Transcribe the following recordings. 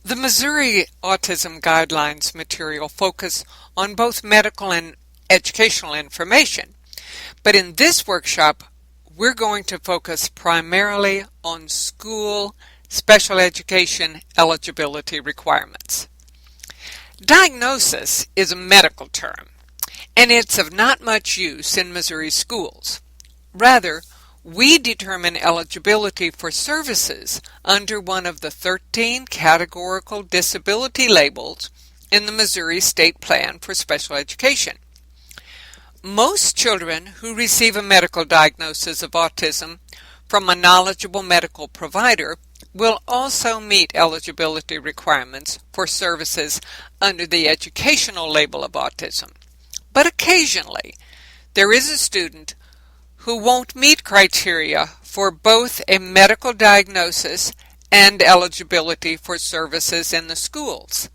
The Missouri Autism Guidelines material focus on both medical and educational information, but in this workshop we're going to focus primarily on school special education eligibility requirements. Diagnosis is a medical term, and it's of not much use in Missouri schools. Rather, we determine eligibility for services under one of the 13 categorical disability labels in the Missouri State Plan for Special Education. Most children who receive a medical diagnosis of autism from a knowledgeable medical provider will also meet eligibility requirements for services under the educational label of autism. But occasionally, there is a student who won't meet criteria for both a medical diagnosis and eligibility for services in the schools.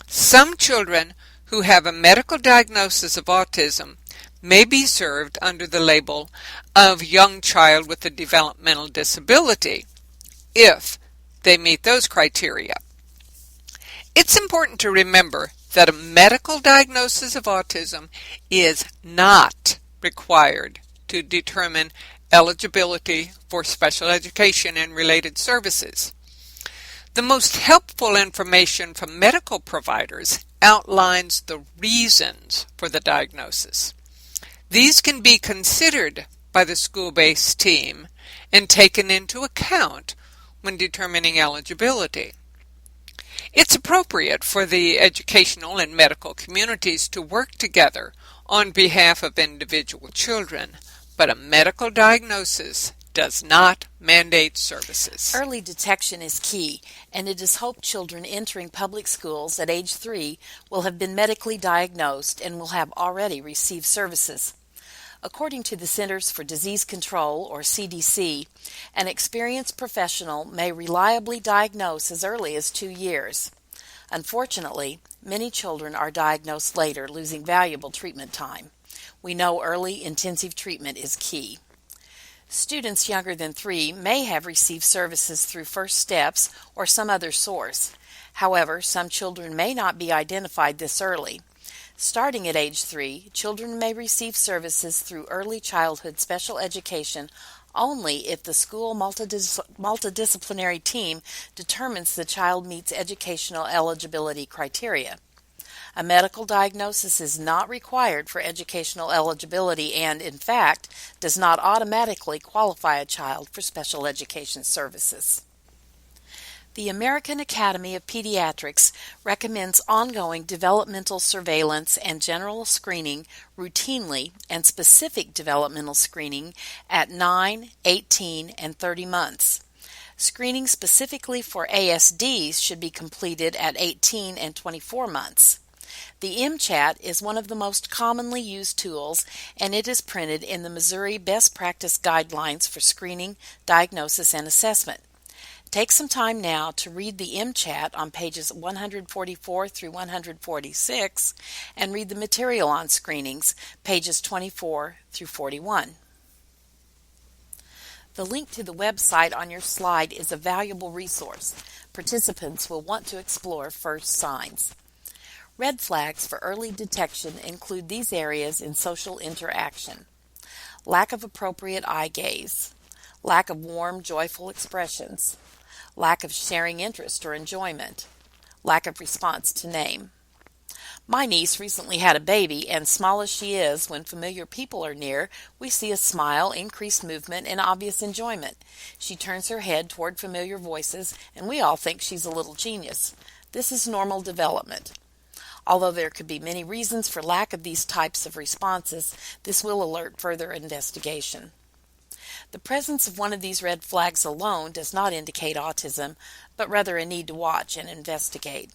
Some children who have a medical diagnosis of autism may be served under the label of young child with a developmental disability if they meet those criteria. It's important to remember that a medical diagnosis of autism is not required to determine eligibility for special education and related services. The most helpful information from medical providers outlines the reasons for the diagnosis. These can be considered by the school-based team and taken into account when determining eligibility. It's appropriate for the educational and medical communities to work together on behalf of individual children, but a medical diagnosis does not mandate services. Early detection is key, and it is hoped children entering public schools at age 3 will have been medically diagnosed and will have already received services. According to the Centers for Disease Control, or CDC, an experienced professional may reliably diagnose as early as 2 years. Unfortunately, many children are diagnosed later, losing valuable treatment time. We know early intensive treatment is key. Students younger than 3 may have received services through First Steps or some other source. However, some children may not be identified this early. Starting at age 3, children may receive services through early childhood special education only if the school multidisciplinary team determines the child meets educational eligibility criteria. A medical diagnosis is not required for educational eligibility and, in fact, does not automatically qualify a child for special education services. The American Academy of Pediatrics recommends ongoing developmental surveillance and general screening routinely and specific developmental screening at 9, 18, and 30 months. Screening specifically for ASDs should be completed at 18 and 24 months. The MCHAT is one of the most commonly used tools, and it is printed in the Missouri Best Practice Guidelines for Screening, Diagnosis, and Assessment. Take some time now to read the MCHAT on pages 144 through 146 and read the material on screenings, pages 24 through 41. The link to the website on your slide is a valuable resource. Participants will want to explore first signs. Red flags for early detection include these areas in social interaction: lack of appropriate eye gaze, lack of warm, joyful expressions, lack of sharing interest or enjoyment, lack of response to name. My niece recently had a baby, and small as she is, when familiar people are near, we see a smile, increased movement, and obvious enjoyment. She turns her head toward familiar voices, and we all think she's a little genius. This is normal development. Although there could be many reasons for lack of these types of responses, this will alert further investigation. The presence of one of these red flags alone does not indicate autism, but rather a need to watch and investigate.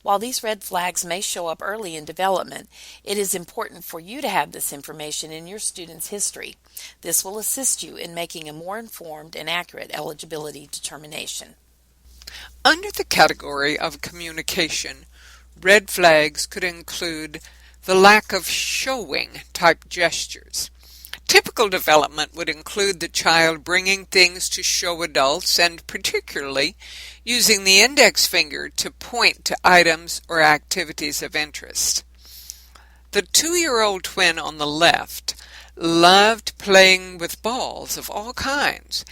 While these red flags may show up early in development, it is important for you to have this information in your student's history. This will assist you in making a more informed and accurate eligibility determination. Under the category of communication, red flags could include the lack of showing type gestures, Typical development would include the child bringing things to show adults and particularly using the index finger to point to items or activities of interest. The 2-year-old twin on the left loved playing with balls of all kinds,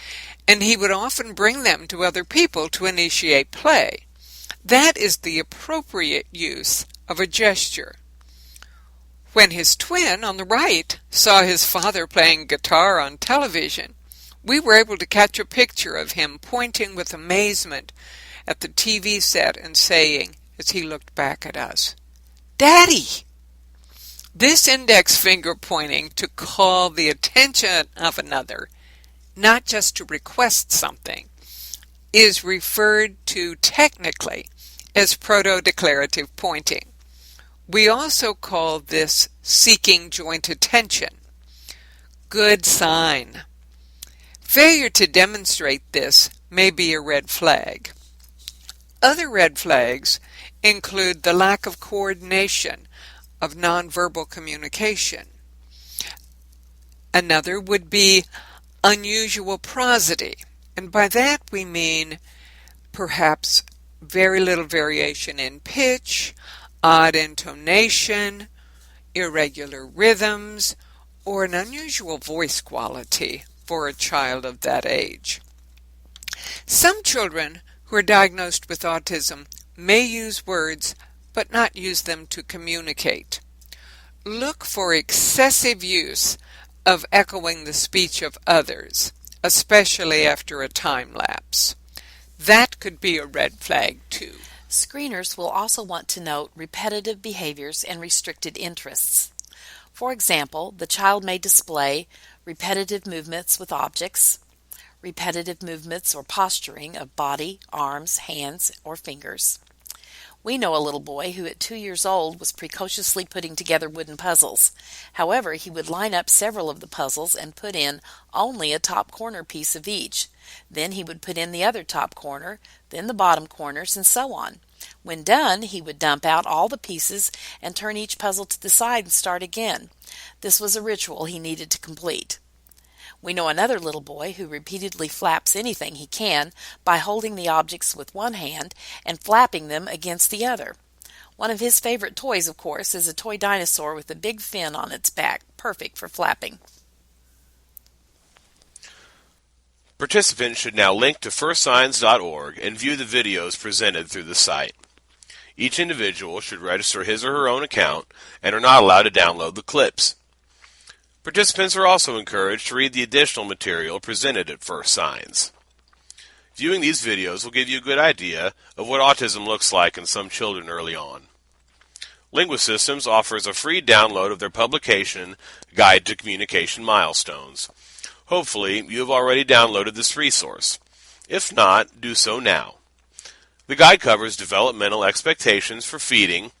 and he would often bring them to other people to initiate play. That is the appropriate use of a gesture. When his twin on the right saw his father playing guitar on television, we were able to catch a picture of him pointing with amazement at the TV set and saying, as he looked back at us, "Daddy!" This index finger pointing to call the attention of another, not just to request something, is referred to technically as proto-declarative pointing. We also call this seeking joint attention. Good sign. Failure to demonstrate this may be a red flag. Other red flags include the lack of coordination of nonverbal communication. Another would be unusual prosody, and by that we mean perhaps very little variation in pitch, odd intonation, irregular rhythms, or an unusual voice quality for a child of that age. Some children who are diagnosed with autism may use words but not use them to communicate. Look for excessive use of echoing the speech of others, especially after a time lapse. That could be a red flag too. Screeners will also want to note repetitive behaviors and restricted interests. For example, the child may display repetitive movements with objects, repetitive movements or posturing of body, arms, hands, or fingers. We know a little boy who at 2 years old was precociously putting together wooden puzzles. However, he would line up several of the puzzles and put in only a top corner piece of each. Then he would put in the other top corner, then the bottom corners, and so on. When done, he would dump out all the pieces and turn each puzzle to the side and start again. This was a ritual he needed to complete. We know another little boy who repeatedly flaps anything he can by holding the objects with one hand and flapping them against the other. One of his favorite toys, of course, is a toy dinosaur with a big fin on its back, perfect for flapping. Participants should now link to firstsigns.org and view the videos presented through the site. Each individual should register his or her own account and are not allowed to download the clips. Participants are also encouraged to read the additional material presented at First Signs. Viewing these videos will give you a good idea of what autism looks like in some children early on. Linguasystems offers a free download of their publication, Guide to Communication Milestones. Hopefully, you have already downloaded this resource. If not, do so now. The guide covers developmental expectations for feeding,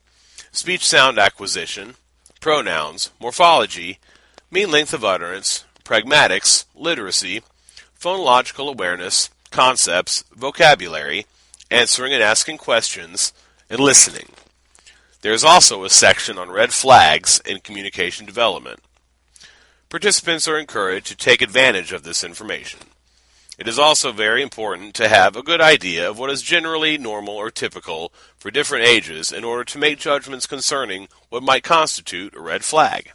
speech-sound acquisition, pronouns, morphology, mean length of utterance, pragmatics, literacy, phonological awareness, concepts, vocabulary, answering and asking questions, and listening. There is also a section on red flags in communication development. Participants are encouraged to take advantage of this information. It is also very important to have a good idea of what is generally normal or typical for different ages in order to make judgments concerning what might constitute a red flag.